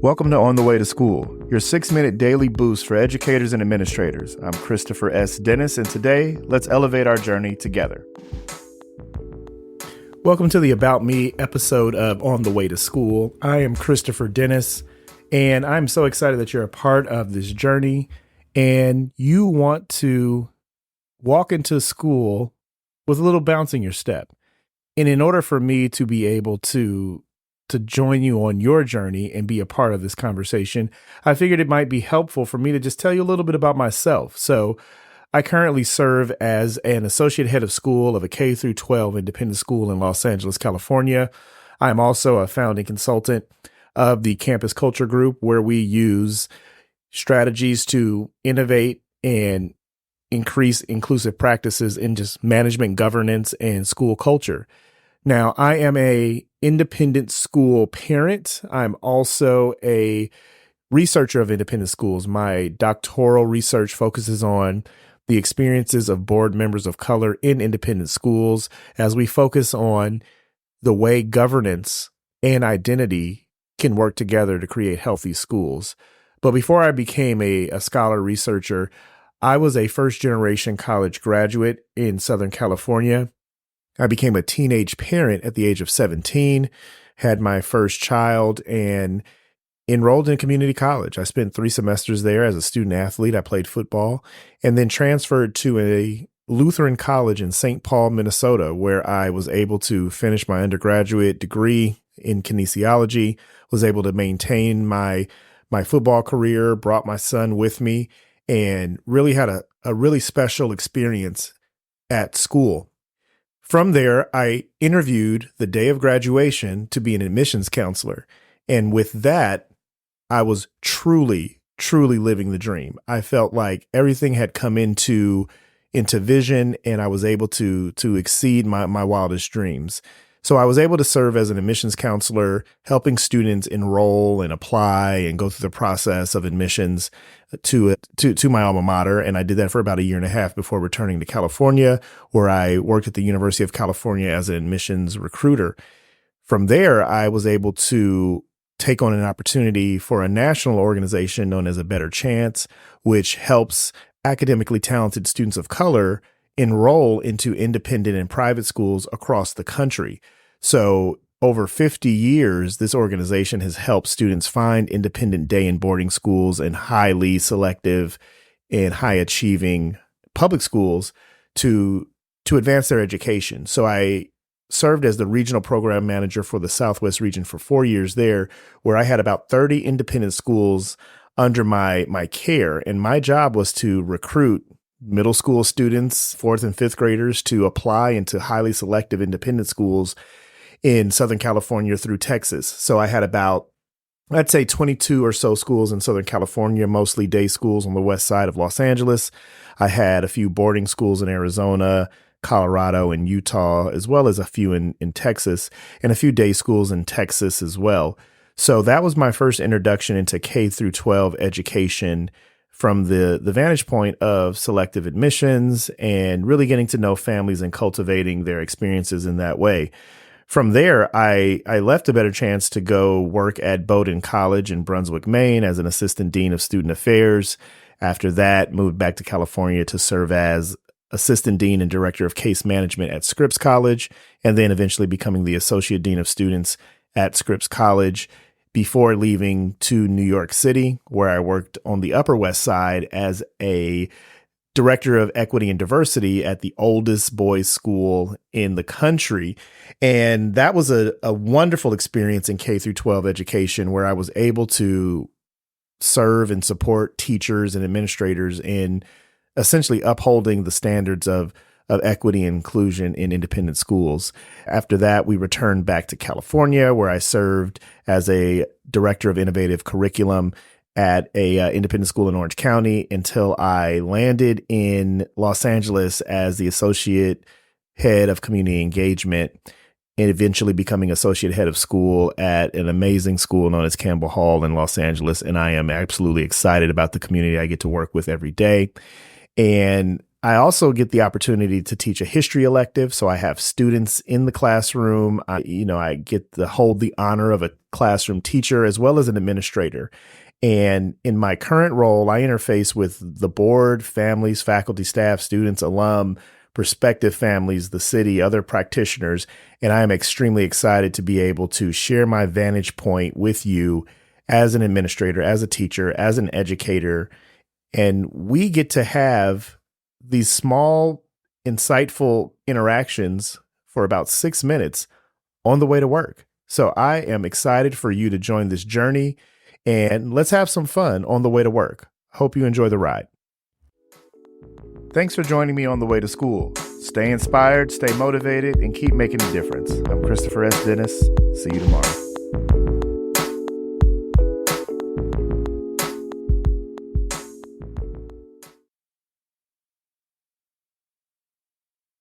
Welcome to On the Way to School, your 6-minute daily boost for educators and administrators. I'm Christopher S. Dennis, and today, let's elevate our journey together. Welcome to the About Me episode of On the Way to School. I am Christopher Dennis, and I'm so excited that you're a part of this journey, and you want to walk into school with a little bounce in your step. And in order for me to be able to join you on your journey and be a part of this conversation, I figured it might be helpful for me to just tell you a little bit about myself. So I currently serve as an associate head of school of a K through 12 independent school in Los Angeles, California. I'm also a founding consultant of the Campus Culture Group, where we use strategies to innovate and increase inclusive practices in just management, governance, and school culture. Now, I am a independent school parent. I'm also a researcher of independent schools. My doctoral research focuses on the experiences of board members of color in independent schools as we focus on the way governance and identity can work together to create healthy schools. But before I became a scholar researcher, I was a first-generation college graduate in Southern California. I became a teenage parent at the age of 17, had my first child, and enrolled in community college. I spent 3 semesters there as a student athlete. I played football, and then transferred to a Lutheran college in St. Paul, Minnesota, where I was able to finish my undergraduate degree in kinesiology, was able to maintain my football career, brought my son with me, and really had a really special experience at school. From there, I interviewed the day of graduation to be an admissions counselor. And with that, I was truly, truly living the dream. I felt like everything had come into vision, and I was able to exceed my wildest dreams. So I was able to serve as an admissions counselor, helping students enroll and apply and go through the process of admissions to my alma mater. And I did that for about 1.5 years before returning to California, where I worked at the University of California as an admissions recruiter. From there, I was able to take on an opportunity for a national organization known as A Better Chance, which helps academically talented students of color enroll into independent and private schools across the country. So over 50 years, this organization has helped students find independent day and boarding schools and highly selective and high achieving public schools to advance their education. So I served as the regional program manager for the Southwest region for 4 years there, where I had about 30 independent schools under my care. And my job was to recruit middle school students, 4th and 5th graders, to apply into highly selective independent schools in Southern California through Texas. So I had about, I'd say 22 or so schools in Southern California, mostly day schools on the west side of Los Angeles. I had a few boarding schools in Arizona, Colorado, and Utah, as well as a few in Texas, and a few day schools in Texas as well. So that was my first introduction into K through 12 education from the vantage point of selective admissions and really getting to know families and cultivating their experiences in that way. From there, I left A Better Chance to go work at Bowdoin College in Brunswick, Maine as an assistant dean of student affairs. After that, moved back to California to serve as assistant dean and director of case management at Scripps College, and then eventually becoming the associate dean of students at Scripps College, before leaving to New York City, where I worked on the Upper West Side as a director of equity and diversity at the oldest boys' school in the country. And that was a wonderful experience in K through 12 education, where I was able to serve and support teachers and administrators in essentially upholding the standards of equity and inclusion in independent schools. After that, we returned back to California, where I served as a director of innovative curriculum at a independent school in Orange County until I landed in Los Angeles as the associate head of community engagement, and eventually becoming associate head of school at an amazing school known as Campbell Hall in Los Angeles. And I am absolutely excited about the community I get to work with every day. And I also get the opportunity to teach a history elective. So I have students in the classroom. I get to hold the honor of a classroom teacher as well as an administrator. And in my current role, I interface with the board, families, faculty, staff, students, alum, prospective families, the city, other practitioners. And I am extremely excited to be able to share my vantage point with you as an administrator, as a teacher, as an educator. And we get to have these small, insightful interactions for about 6 minutes on the way to work. So I am excited for you to join this journey, and let's have some fun on the way to work. Hope you enjoy the ride. Thanks for joining me on the way to school. Stay inspired, stay motivated, and keep making a difference. I'm Christopher S. Dennis. See you tomorrow.